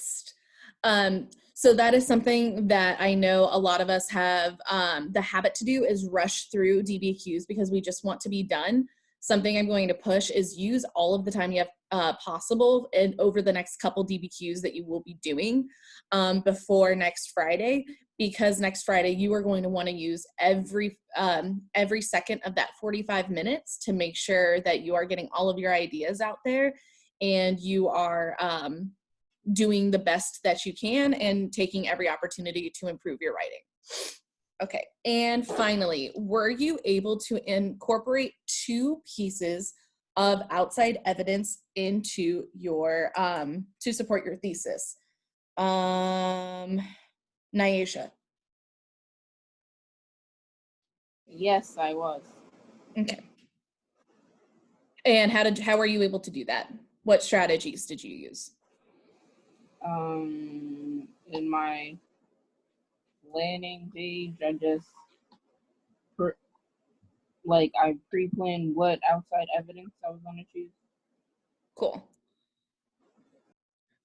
next. So that is something that I know a lot of us have the habit to do, is rush through DBQs because we just want to be done. Something I'm going to push is use all of the time you have possible and over the next couple DBQs that you will be doing before next Friday, because next Friday you are going to want to use every second of that 45 minutes to make sure that you are getting all of your ideas out there and you are doing the best that you can and taking every opportunity to improve your writing. Okay, and finally, were you able to incorporate 2 pieces of outside evidence into your, to support your thesis? Nyasha. Yes, I was. Okay. And how were you able to do that? What strategies did you use? In my landing page, I just I pre-planned what outside evidence I was going to choose. Cool.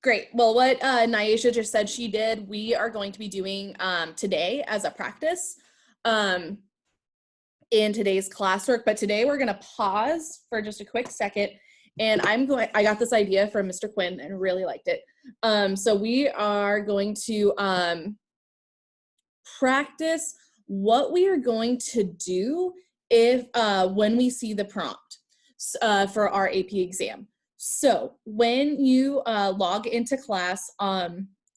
Great. Well, what Nyasha just said she did, we are going to be doing today as a practice in today's classwork. But today we're going to pause for just a quick second. And I got this idea from Mr. Quinn and really liked it. So we are going to practice what we are going to do if when we see the prompt for our AP exam. So when you log into class,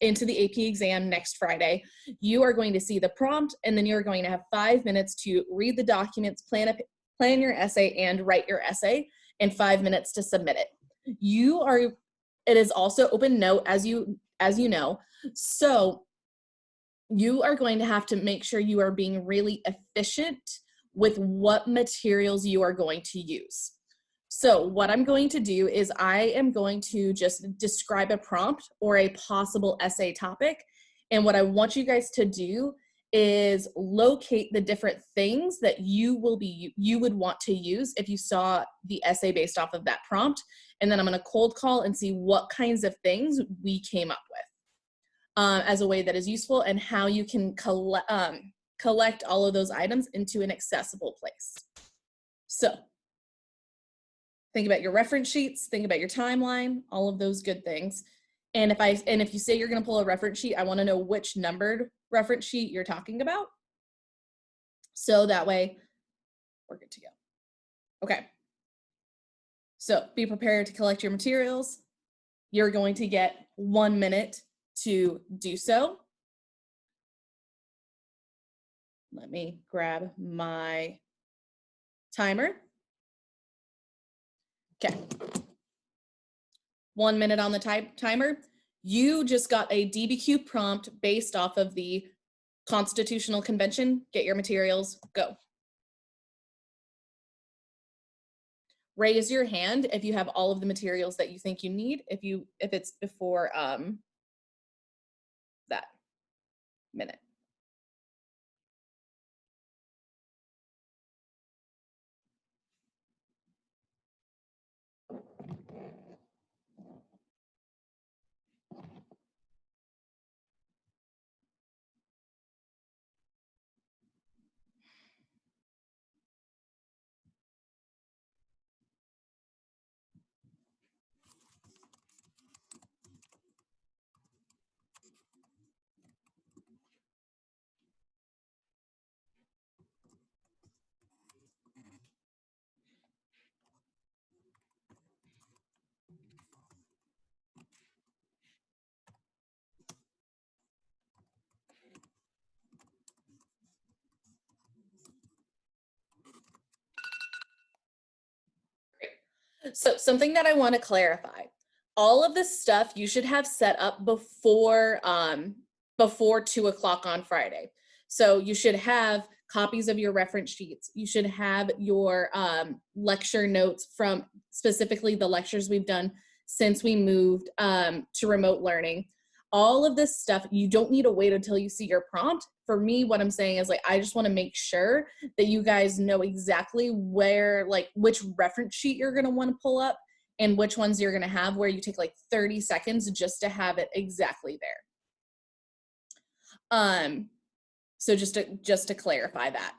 into the AP exam next Friday, you are going to see the prompt, and then you're going to have 5 minutes to read the documents, plan your essay, and write your essay, and 5 minutes to submit it. It is also open note, as you know, so you are going to have to make sure you are being really efficient with what materials you are going to use. So what I'm going to do is I am going to just describe a prompt or a possible essay topic. And what I want you guys to do is locate the different things that you would want to use if you saw the essay based off of that prompt. And then I'm going to cold call and see what kinds of things we came up with as a way that is useful, and how you can collect all of those items into an accessible place. So think about your reference sheets, think about your timeline, all of those good things. And if you say you're going to pull a reference sheet, I want to know which numbered reference sheet you're talking about. So that way we're good to go. Okay. So be prepared to collect your materials. You're going to get 1 minute to do so. Let me grab my timer. Okay. 1 minute on the timer. You just got a DBQ prompt based off of the Constitutional Convention. Get your materials, go. Raise your hand if you have all of the materials that you think you need, if it's before that minute. So something that I want to clarify, all of this stuff you should have set up before 2 o'clock on Friday. So you should have copies of your reference sheets. You should have your lecture notes from specifically the lectures we've done since we moved to remote learning. All of this stuff, you don't need to wait until you see your prompt. For me, what I'm saying is, like, I just want to make sure that you guys know exactly where, like, which reference sheet you're going to want to pull up and which ones you're going to have where you take like 30 seconds just to have it exactly there. So just to clarify that.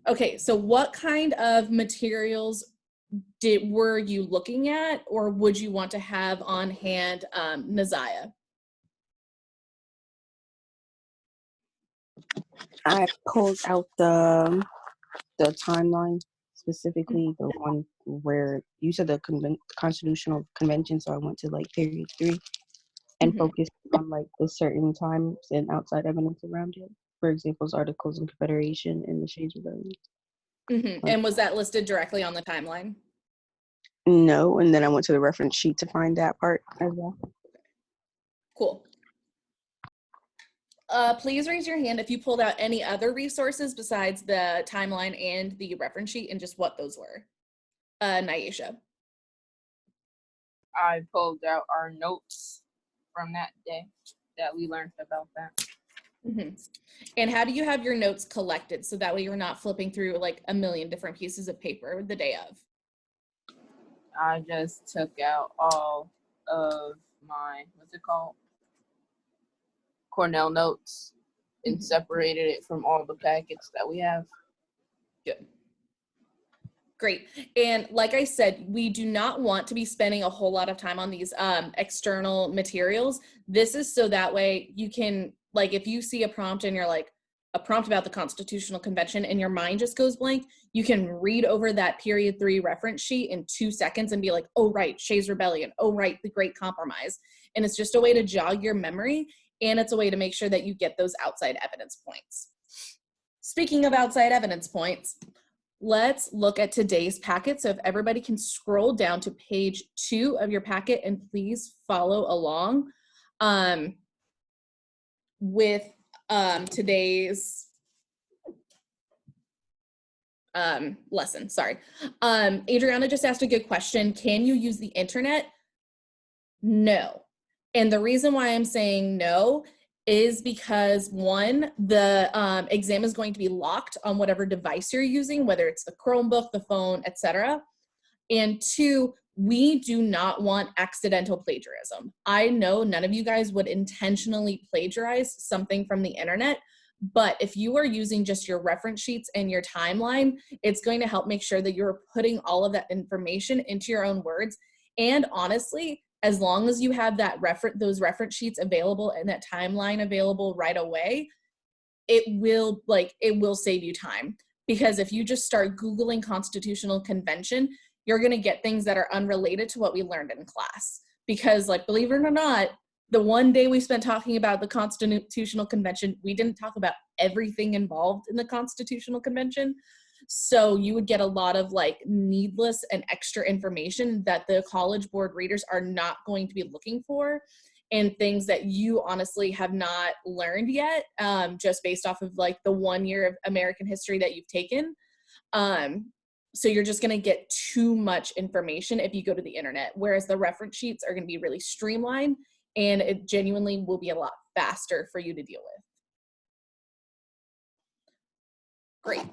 Okay, so what kind of materials were you looking at, or would you want to have on hand, Naziah? I pulled out the timeline, specifically the one where you said the constitutional convention, so I went to like period 3 and focused on like the certain times and outside evidence around it. For example, Articles of Confederation and the Shades Rebellion. And was that listed directly on the timeline? No, and then I went to the reference sheet to find that part as well. Cool. Please raise your hand if you pulled out any other resources besides the timeline and the reference sheet, and just what those were. Nyesha. I pulled out our notes from that day that we learned about that. And how do you have your notes collected so that way you're not flipping through like a million different pieces of paper the day of? I just took out all of my, what's it called? Cornell notes and separated it from all the packets that we have. Good. Great. And like I said, we do not want to be spending a whole lot of time on these external materials. This is so that way you can, like, if you see a prompt and you're like, a prompt about the Constitutional Convention and your mind just goes blank, you can read over that period 3 reference sheet in 2 seconds and be like, oh, right, Shays Rebellion. Oh, right, the Great Compromise. And it's just a way to jog your memory, and it's a way to make sure that you get those outside evidence points. Speaking of outside evidence points, let's look at today's packet. So if everybody can scroll down to page 2 of your packet and please follow along with today's lesson. Sorry. Adriana just asked a good question. Can you use the internet? No. And the reason why I'm saying no is because, one, the exam is going to be locked on whatever device you're using, whether it's the Chromebook, the phone, etc. And 2, we do not want accidental plagiarism. I know none of you guys would intentionally plagiarize something from the internet, but if you are using just your reference sheets and your timeline, it's going to help make sure that you're putting all of that information into your own words. And honestly, as long as you have that those reference sheets available and that timeline available right away, it will save you time. Because if you just start Googling Constitutional Convention, you're going to get things that are unrelated to what we learned in class. Because, like, believe it or not, the one day we spent talking about the Constitutional Convention, we didn't talk about everything involved in the Constitutional Convention. So you would get a lot of like needless and extra information that the College Board readers are not going to be looking for, and things that you honestly have not learned yet, just based off of like the 1 year of American history that you've taken. So you're just going to get too much information if you go to the internet, whereas the reference sheets are going to be really streamlined, and it genuinely will be a lot faster for you to deal with. Great.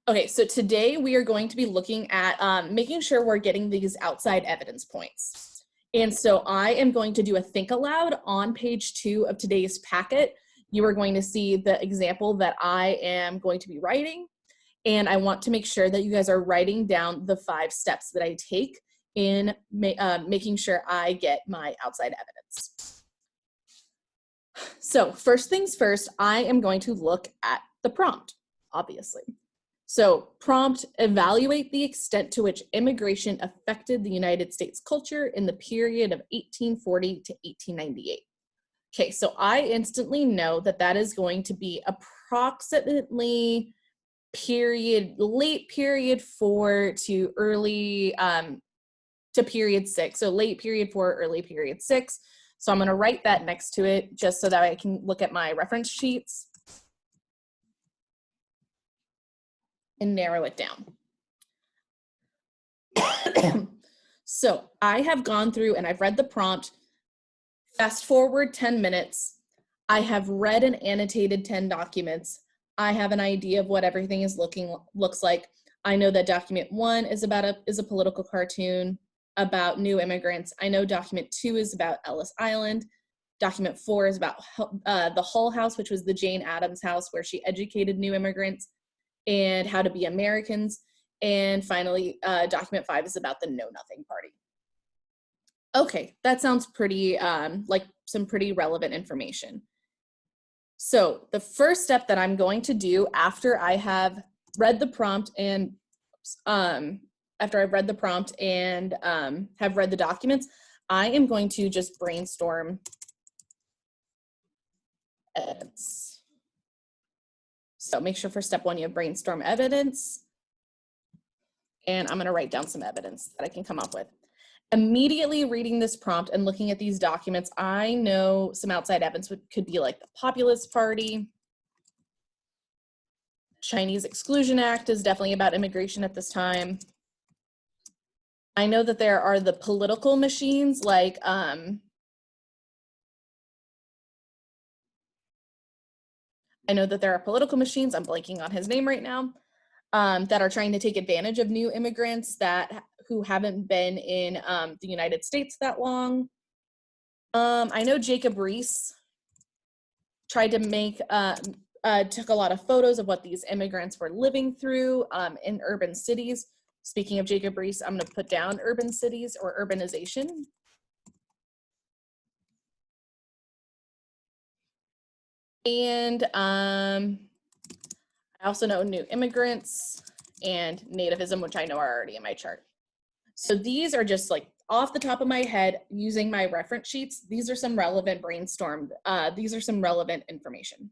Okay, so today we are going to be looking at making sure we're getting these outside evidence points. And so I am going to do a think aloud on page 2 of today's packet. You are going to see the example that I am going to be writing. And I want to make sure that you guys are writing down the 5 steps that I take in making sure I get my outside evidence. So first things first, I am going to look at the prompt, obviously. So prompt, evaluate the extent to which immigration affected the United States culture in the period of 1840 to 1898. Okay, so I instantly know that that is going to be approximately late period 4 to early, to period 6. So late period 4, early period 6. So I'm gonna write that next to it just so that I can look at my reference sheets and narrow it down. So I have gone through and I've read the prompt. Fast forward 10 minutes. I have read and annotated 10 documents. I have an idea of what everything looks like. I know that document 1 is a political cartoon. about new immigrants. I know document 2 is about Ellis Island. Document 4 is about the Hull House, which was the Jane Addams house where she educated new immigrants and how to be Americans. And finally, document 5 is about the Know Nothing Party. Okay, that sounds pretty like some pretty relevant information. So the first step that I'm going to do after I have read the prompt and have read the documents, I am going to just brainstorm evidence. So make sure for step 1 you have brainstorm evidence, and I'm going to write down some evidence that I can come up with. Immediately reading this prompt and looking at these documents, I know some outside evidence could be like the Populist Party. Chinese Exclusion Act is definitely about immigration at this time. I know that there are the political machines like I'm blanking on his name right now, that are trying to take advantage of new immigrants who haven't been in the United States that long. I know Jacob Riis tried to make, took a lot of photos of what these immigrants were living through in urban cities. Speaking of Jacob Riis, I'm gonna put down urban cities or urbanization. And I also know new immigrants and nativism, which I know are already in my chart. So these are just like off the top of my head using my reference sheets. These are some relevant these are some relevant information.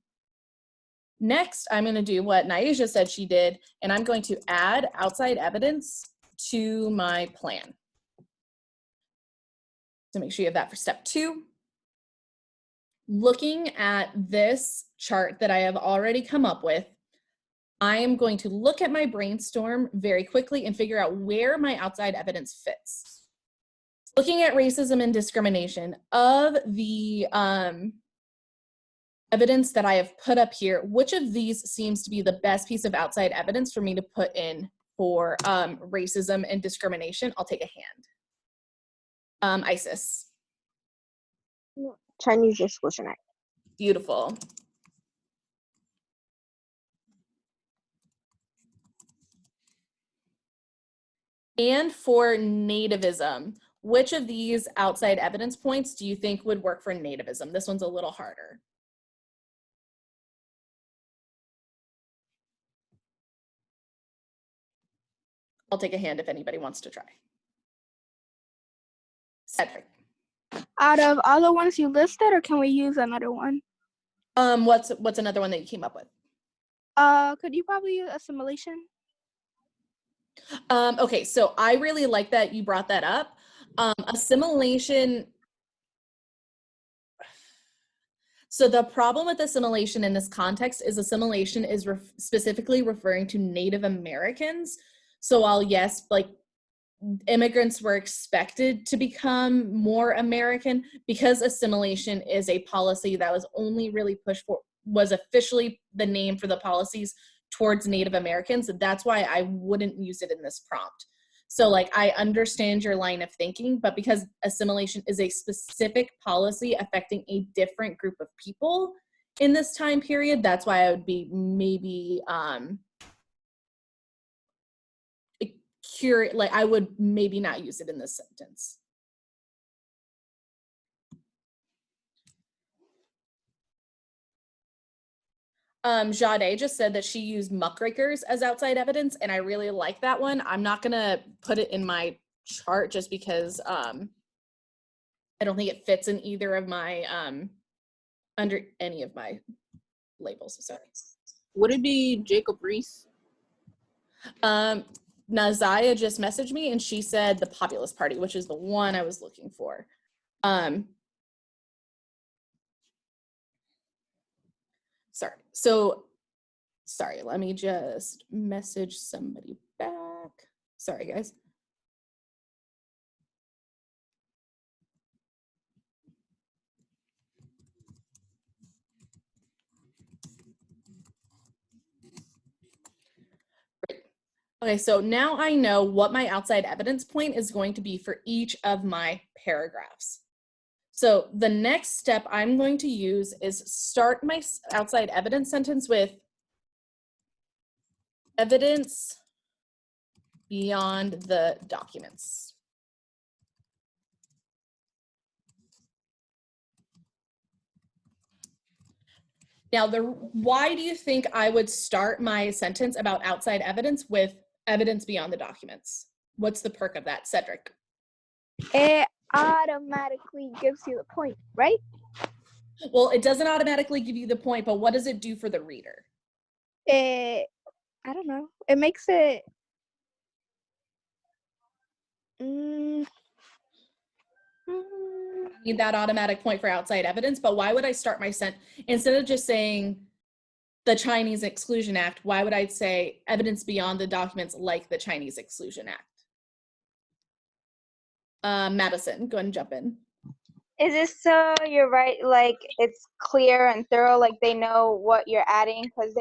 Next, I'm gonna do what Naisha said she did, and I'm going to add outside evidence to my plan. So make sure you have that for step 2. Looking at this chart that I have already come up with, I am going to look at my brainstorm very quickly and figure out where my outside evidence fits. Looking at racism and discrimination, of the evidence that I have put up here, which of these seems to be the best piece of outside evidence for me to put in for racism and discrimination? I'll take a hand. Isis. Chinese Exclusion Act. Beautiful. And for nativism, which of these outside evidence points do you think would work for nativism? This one's a little harder. I'll take a hand if anybody wants to try. Cedric. Out of all the ones you listed, or can we use another one? What's another one that you came up with? Could you probably use assimilation? Okay, so I really like that you brought that up. Assimilation. So the problem with assimilation in this context is assimilation is specifically referring to Native Americans. So while yes, like immigrants were expected to become more American, because assimilation is a policy that was only really pushed for, was officially the name for the policies towards Native Americans. That's why I wouldn't use it in this prompt. So like, I understand your line of thinking, but because assimilation is a specific policy affecting a different group of people in this time period, that's why I would be maybe like I would maybe not use it in this sentence. Jade just said that she used muckrakers as outside evidence, and I really like that one. I'm not gonna put it in my chart just because I don't think it fits in either of my under any of my labels. Sorry. Would it be Jacob Riis? Nazaya just messaged me and she said the Populist Party, which is the one I was looking for. Sorry, let me just message somebody back. Sorry, guys. Great. Okay, so now I know what my outside evidence point is going to be for each of my paragraphs. So the next step I'm going to use is start my outside evidence sentence with evidence beyond the documents. Now, why do you think I would start my sentence about outside evidence with evidence beyond the documents? What's the perk of that, Cedric? It automatically gives you the point, right? Well, it doesn't automatically give you the point, but what does it do for the reader? I don't know. It makes it. Need that automatic point for outside evidence, but why would I start my instead of just saying the Chinese Exclusion Act, why would I say evidence beyond the documents like the Chinese Exclusion Act? Madison, go ahead and jump in. Is this so you're right, like it's clear and thorough, like they know what you're adding, because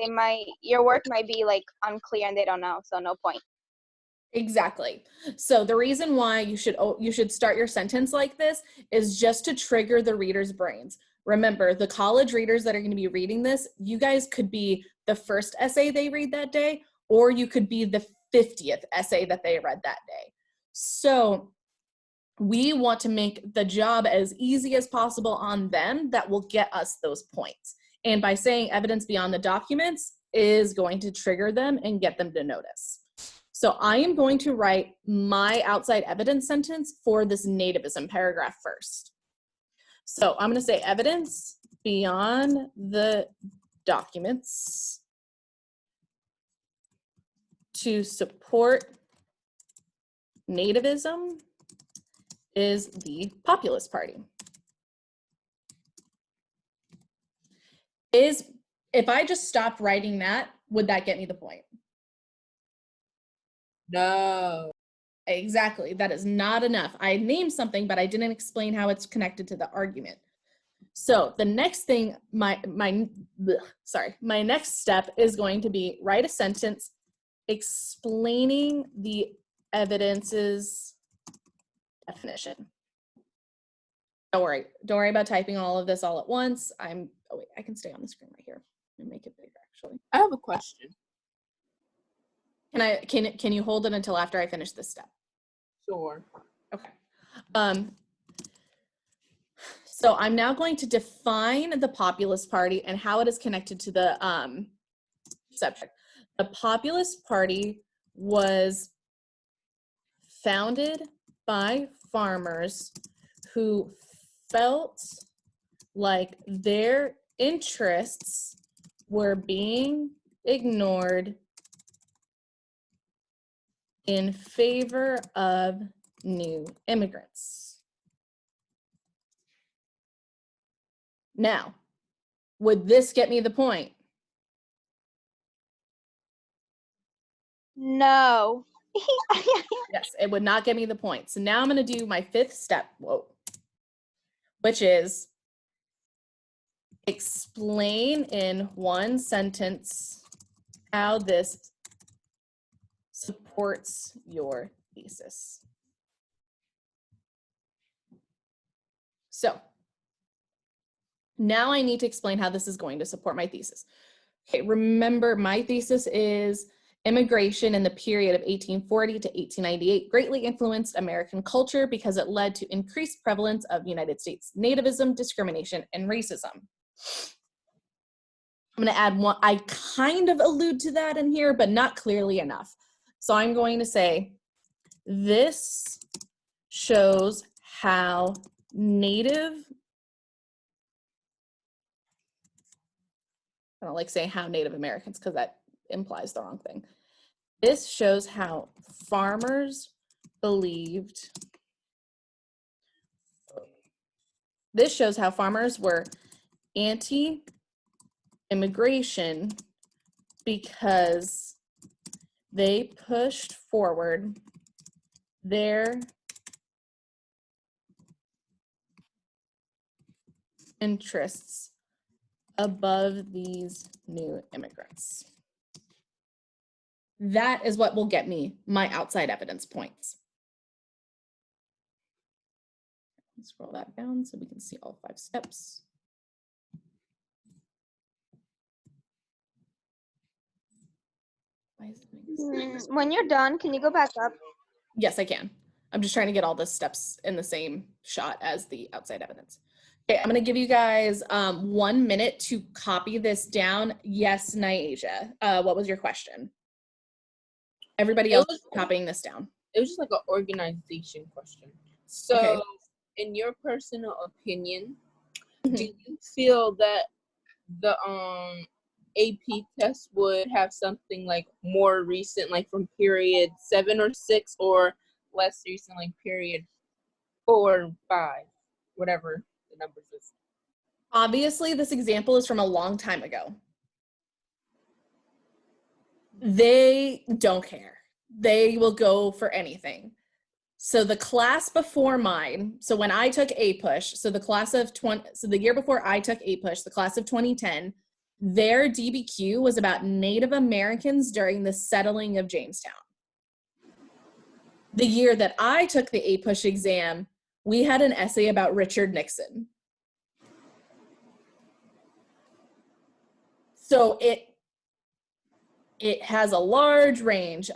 your work might be like unclear and they don't know, so no point. Exactly. So the reason why you should start your sentence like this is just to trigger the reader's brains. Remember, the college readers that are going to be reading this, you guys could be the first essay they read that day, or you could be the 50th essay that they read that day. So we want to make the job as easy as possible on them that will get us those points. And by saying evidence beyond the documents is going to trigger them and get them to notice. So I am going to write my outside evidence sentence for this nativism paragraph first. So I'm going to say evidence beyond the documents to support nativism is the Populist Party. If I just stopped writing that, would that get me the point? No. Exactly. That is not enough. I named something, but I didn't explain how it's connected to the argument. So the next thing, my next step is going to be write a sentence explaining the evidence's definition. Don't worry about typing all of this all at once. Oh wait, I can stay on the screen right here and make it bigger actually. I have a question. Can you hold it until after I finish this step? Sure. Okay. So I'm now going to define the Populist Party and how it is connected to the subject. The Populist Party was founded by farmers who felt like their interests were being ignored in favor of new immigrants. Now, would this get me the point? No. Yes, it would not get me the point. So now I'm going to do my fifth step, which is explain in one sentence how this supports your thesis. So now I need to explain how this is going to support my thesis. Okay, remember my thesis is immigration in the period of 1840 to 1898 greatly influenced American culture because it led to increased prevalence of United States nativism, discrimination, and racism. I'm going to add one, I kind of allude to that in here, but not clearly enough. So I'm going to say, this shows how Native, I don't like saying how Native Americans because that implies the wrong thing. This shows how farmers believed, this shows how farmers were anti-immigration because they pushed forward their interests above these new immigrants. That is what will get me my outside evidence points. Scroll that down so we can see all 5 steps. Why is it doing this? When you're done, can you go back up? Yes, I can. I'm just trying to get all the steps in the same shot as the outside evidence. Okay, I'm gonna give you guys 1 minute to copy this down. Yes, Nyasia. What was your question? Everybody else copying this down. It was just like an organization question. So, Okay. in your personal opinion, Mhm. do you feel that the AP test would have something like more recent, like from period 7 or 6, or less recent, like period 4 or 5, whatever the numbers is? Obviously, this example is from a long time ago. They don't care. They will go for anything. So the class before mine, so when I took APUSH, so the year before I took APUSH, the class of 2010, their DBQ was about Native Americans during the settling of Jamestown. The year that I took the APUSH exam, we had an essay about Richard Nixon. So it has a large range.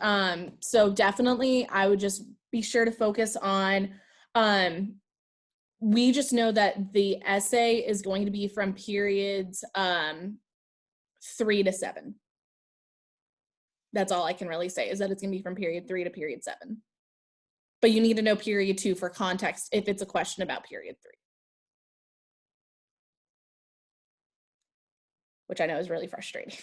So definitely I would just be sure to focus on, we just know that the essay is going to be from periods 3 to 7. That's all I can really say, is that it's gonna be from period 3 to period 7. But you need to know period 2 for context if it's a question about period 3. Which I know is really frustrating.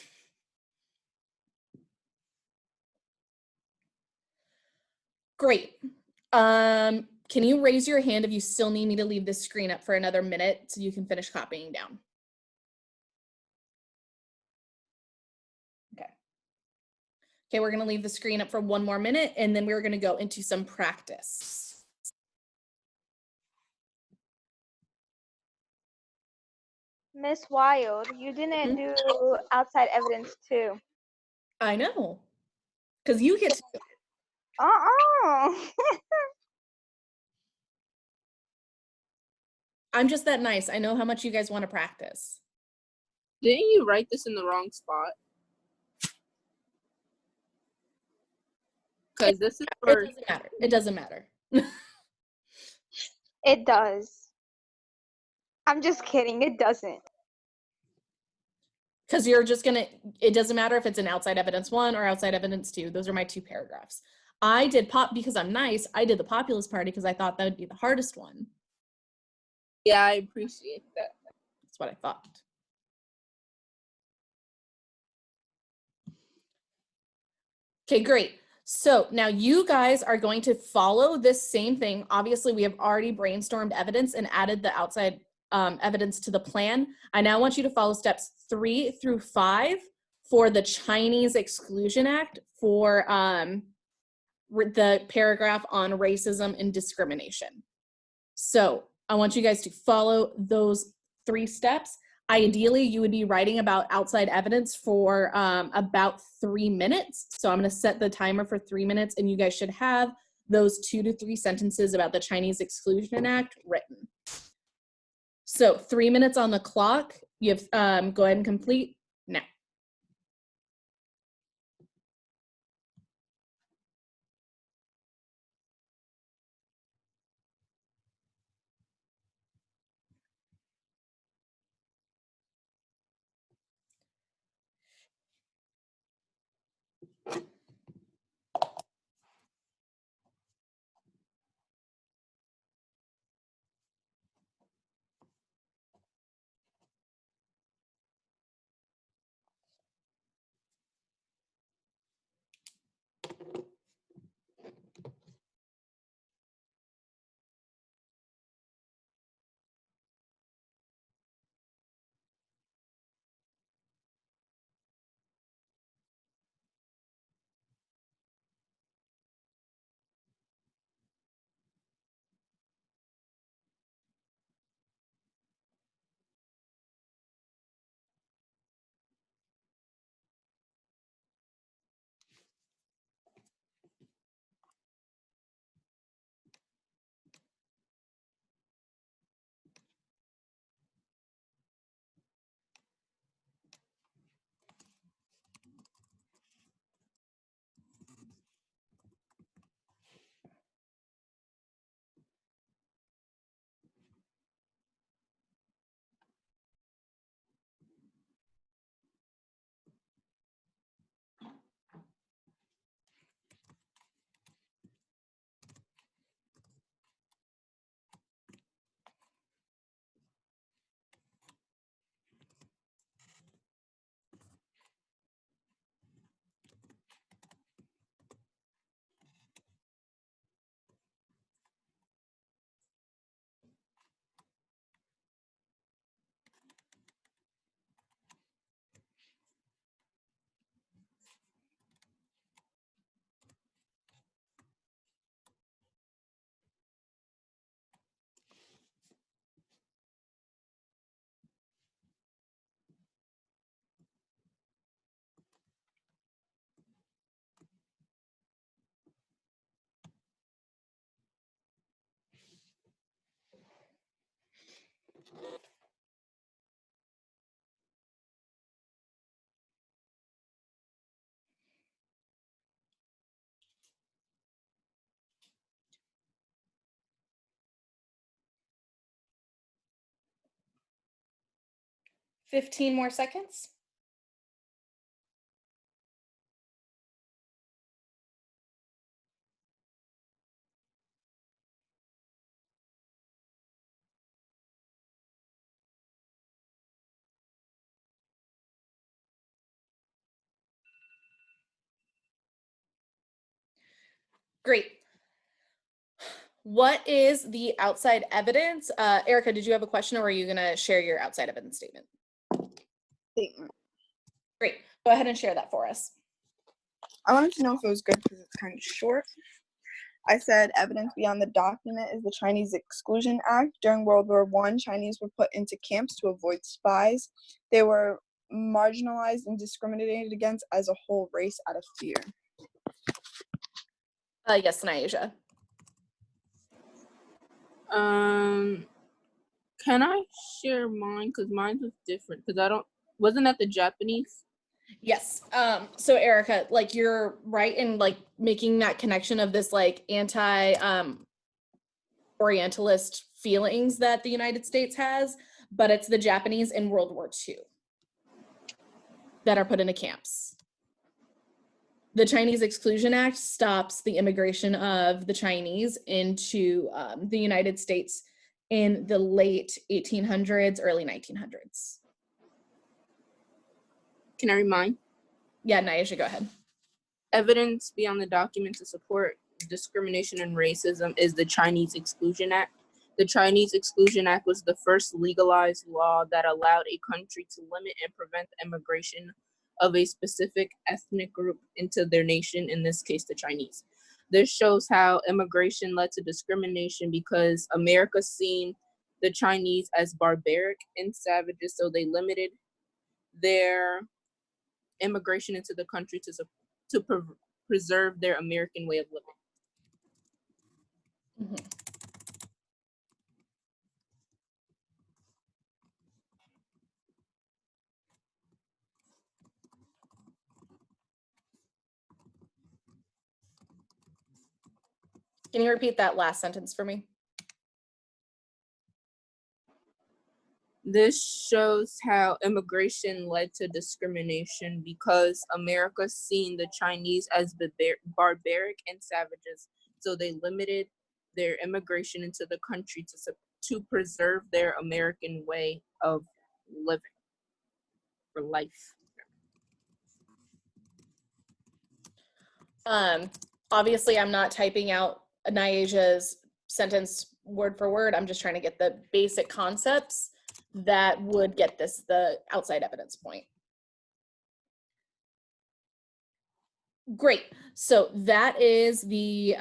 Great. Can you raise your hand if you still need me to leave this screen up for another minute so you can finish copying down? Okay. Okay, we're gonna leave the screen up for 1 more minute and then we're gonna go into some practice. Miss Wild, you didn't do outside evidence too. I know, because you get to. I'm just that nice. I know how much you guys want to practice. Didn't you write this in the wrong spot? Because this is for. It doesn't matter. It doesn't matter. It does. I'm just kidding. It doesn't. Because you're just gonna, it doesn't matter if it's an outside evidence 1 or outside evidence 2. Those are my 2 paragraphs. I did because I'm nice, I did the populist party because I thought that would be the hardest one. Yeah, I appreciate that. That's what I thought. Okay, great. So now you guys are going to follow this same thing. Obviously, we have already brainstormed evidence and added the outside evidence to the plan. I now want you to follow steps 3 through 5 for the Chinese Exclusion Act for the paragraph on racism and discrimination. So I want you guys to follow those 3 steps. Ideally, you would be writing about outside evidence for about 3 minutes. So I'm going to set the timer for 3 minutes, and you guys should have those 2 to 3 sentences about the Chinese Exclusion Act written. So 3 minutes on the clock. You have go ahead and complete now. 15 more seconds. Great. What is the outside evidence? Erica, did you have a question, or are you going to share your outside evidence statement? Statement. Great. Go ahead and share that for us. I wanted to know if it was good because it's kind of short. I said evidence beyond the document is the Chinese Exclusion Act. During World War I, Chinese were put into camps to avoid spies. They were marginalized and discriminated against as a whole race out of fear. Yes, Nyasha. Can I share mine? Because mine was different. Because wasn't that the Japanese? Yes. So Erica, like you're right in like making that connection of this like anti Orientalist feelings that the United States has, but it's the Japanese in World War II that are put into camps. The Chinese Exclusion Act stops the immigration of the Chinese into the United States in the late 1800s, early 1900s. Can I read mine? Yeah, Nyasha, go ahead. Evidence beyond the document to support discrimination and racism is the Chinese Exclusion Act. The Chinese Exclusion Act was the first legalized law that allowed a country to limit and prevent the immigration of a specific ethnic group into their nation, in this case, the Chinese. This shows how immigration led to discrimination because America seen the Chinese as barbaric and savages, so they limited their immigration into the country to preserve their American way of living. Mm-hmm. Can you repeat that last sentence for me? This shows how immigration led to discrimination because America seen the Chinese as barbaric and savages, so they limited their immigration into the country to preserve their American way of living for life. Obviously, I'm not typing out Nyasha's sentence word for word. I'm just trying to get the basic concepts that would get this the outside evidence point. Great. So that is the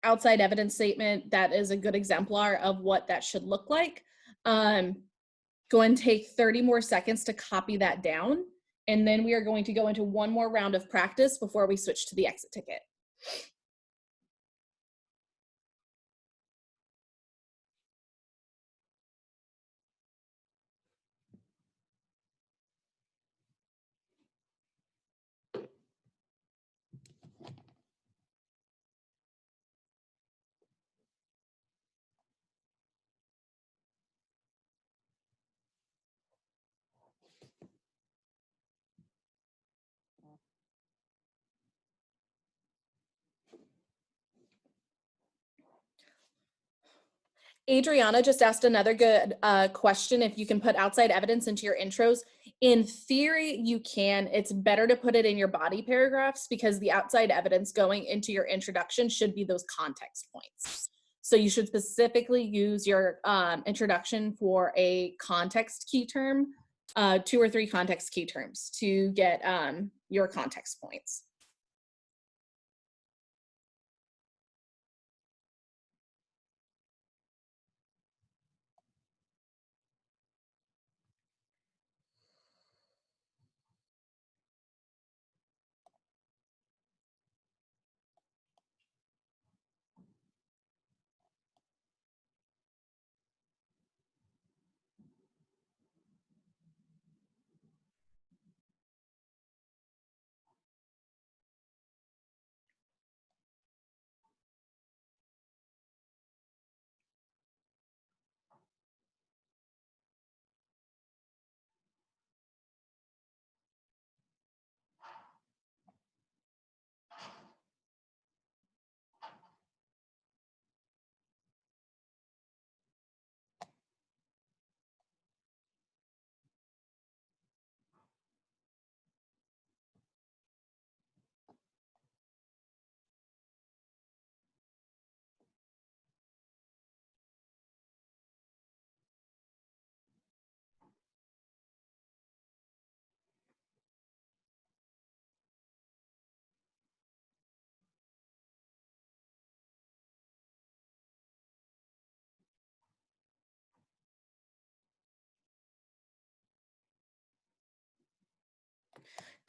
outside evidence statement. That is a good exemplar of what that should look like. Go and take 30 more seconds to copy that down. And then we are going to go into one more round of practice before we switch to the exit ticket. Adriana just asked another good question. If you can put outside evidence into your intros, in theory, you can. It's better to put it in your body paragraphs because the outside evidence going into your introduction should be those context points. So you should specifically use your introduction for a context key term, 2 or 3 context key terms to get your context points.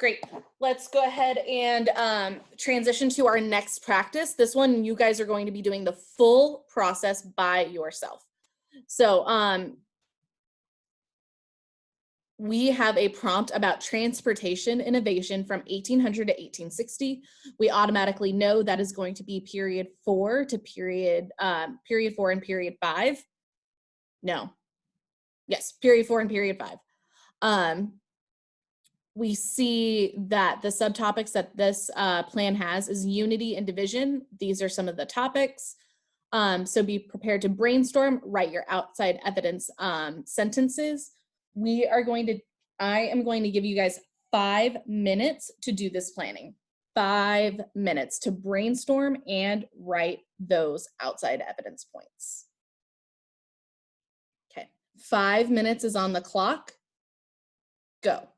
Great. Let's go ahead and transition to our next practice. This one, you guys are going to be doing the full process by yourself. So we have a prompt about transportation innovation from 1800 to 1860. We automatically know that is going to be period 4 to period 4 and period 5. No. Yes, period 4 and period 5. We see that the subtopics that this plan has is unity and division. These are some of the topics. So be prepared to brainstorm, write your outside evidence sentences. I am going to give you guys 5 minutes to do this planning. 5 minutes to brainstorm and write those outside evidence points. Okay, 5 minutes is on the clock. Go.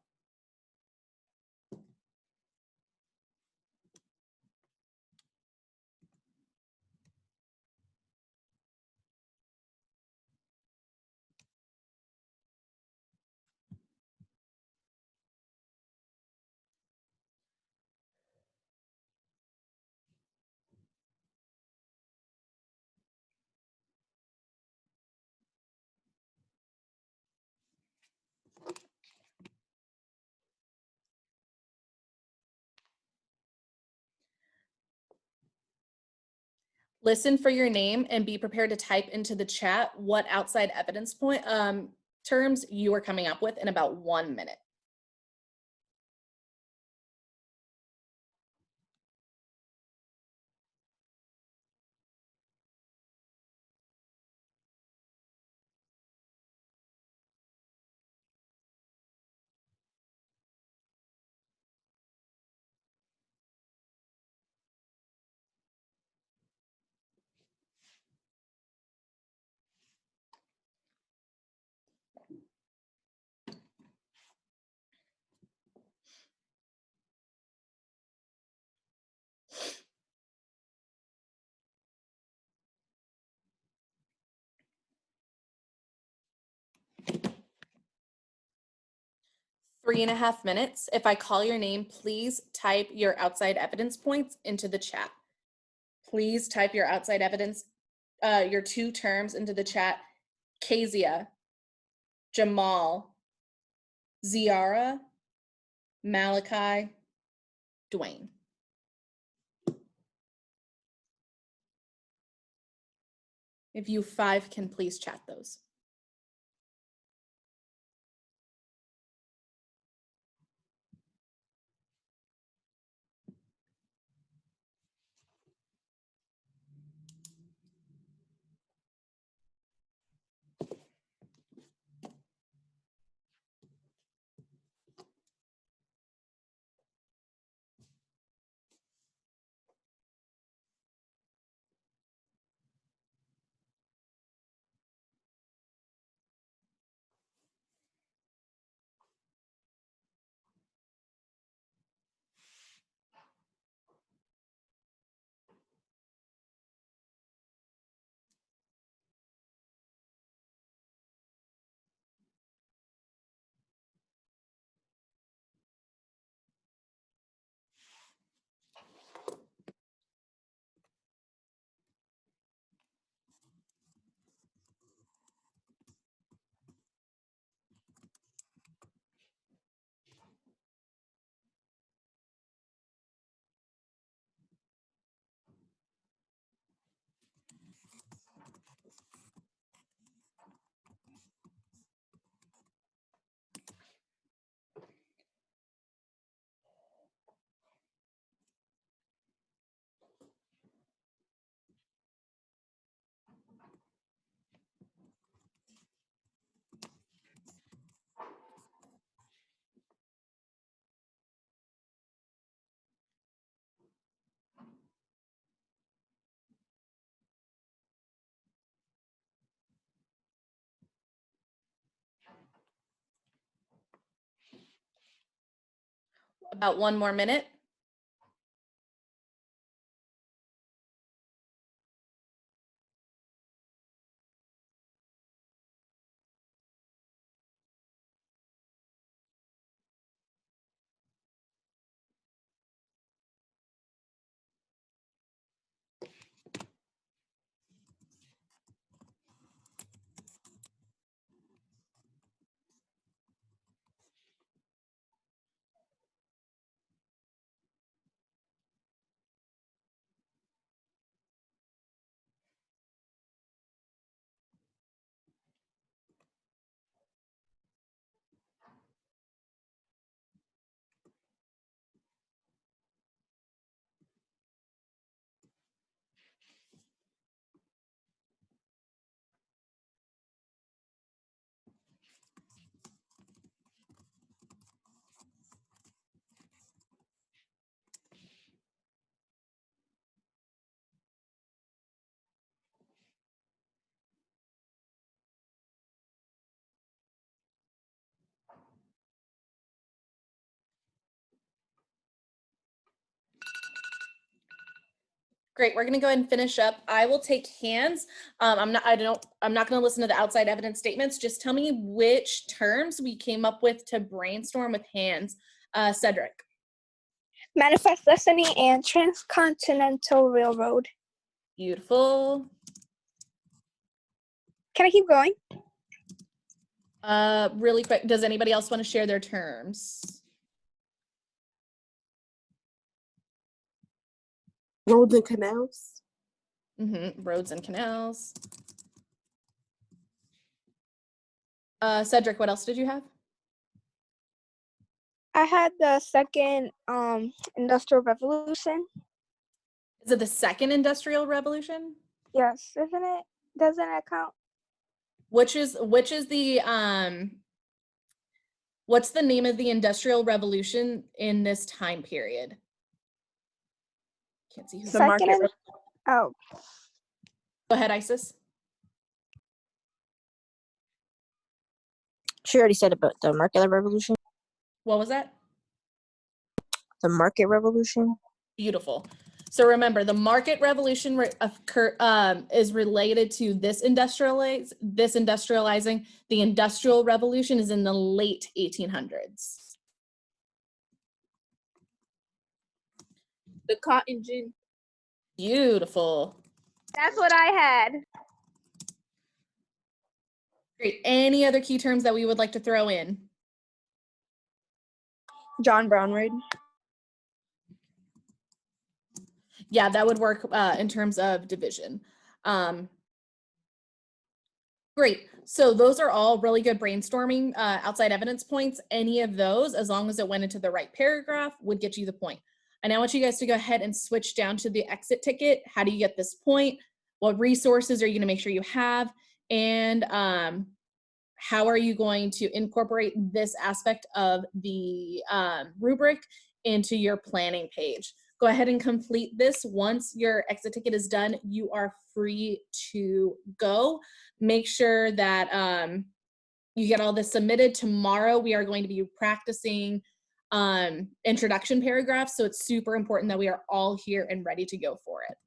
Listen for your name and be prepared to type into the chat what outside evidence point terms you are coming up with in about 1 minute. Three and a half minutes. If I call your name, please type your outside evidence points into the chat. Please type your outside evidence, your 2 terms into the chat. Kezia, Jamal, Ziara, Malachi, Dwayne. If you 5 can please chat those. About 1 more minute. Great. We're going to go ahead and finish up. I will take hands. I'm not going to listen to the outside evidence statements. Just tell me which terms we came up with to brainstorm with hands. Cedric. Manifest Destiny and Transcontinental Railroad. Beautiful. Can I keep going? Really quick. Does anybody else want to share their terms? Roads and canals. Roads and canals. Cedric, what else did you have? I had the second industrial revolution. Is it the second industrial revolution? Yes, isn't it? Doesn't it count? Which is the what's the name of the industrial revolution in this time period? Can't see who. Second. Oh. Go ahead, Isis. She already said about the market revolution. What was that? The market revolution. Beautiful. So remember, the market revolution is related to this industrializing. The industrial revolution is in the late 1800s. The cotton gin. Beautiful. That's what I had. Great. Any other key terms that we would like to throw in? John Brown raid. Yeah, that would work in terms of division. Great. So those are all really good brainstorming outside evidence points. Any of those, as long as it went into the right paragraph, would get you the point. I now want you guys to go ahead and switch down to the exit ticket. How do you get this point? What resources are you going to make sure you have? And how are you going to incorporate this aspect of the rubric into your planning page? Go ahead and complete this. Once your exit ticket is done, you are free to go. Make sure that you get all this submitted. Tomorrow, we are going to be practicing introduction paragraphs, so it's super important that we are all here and ready to go for it.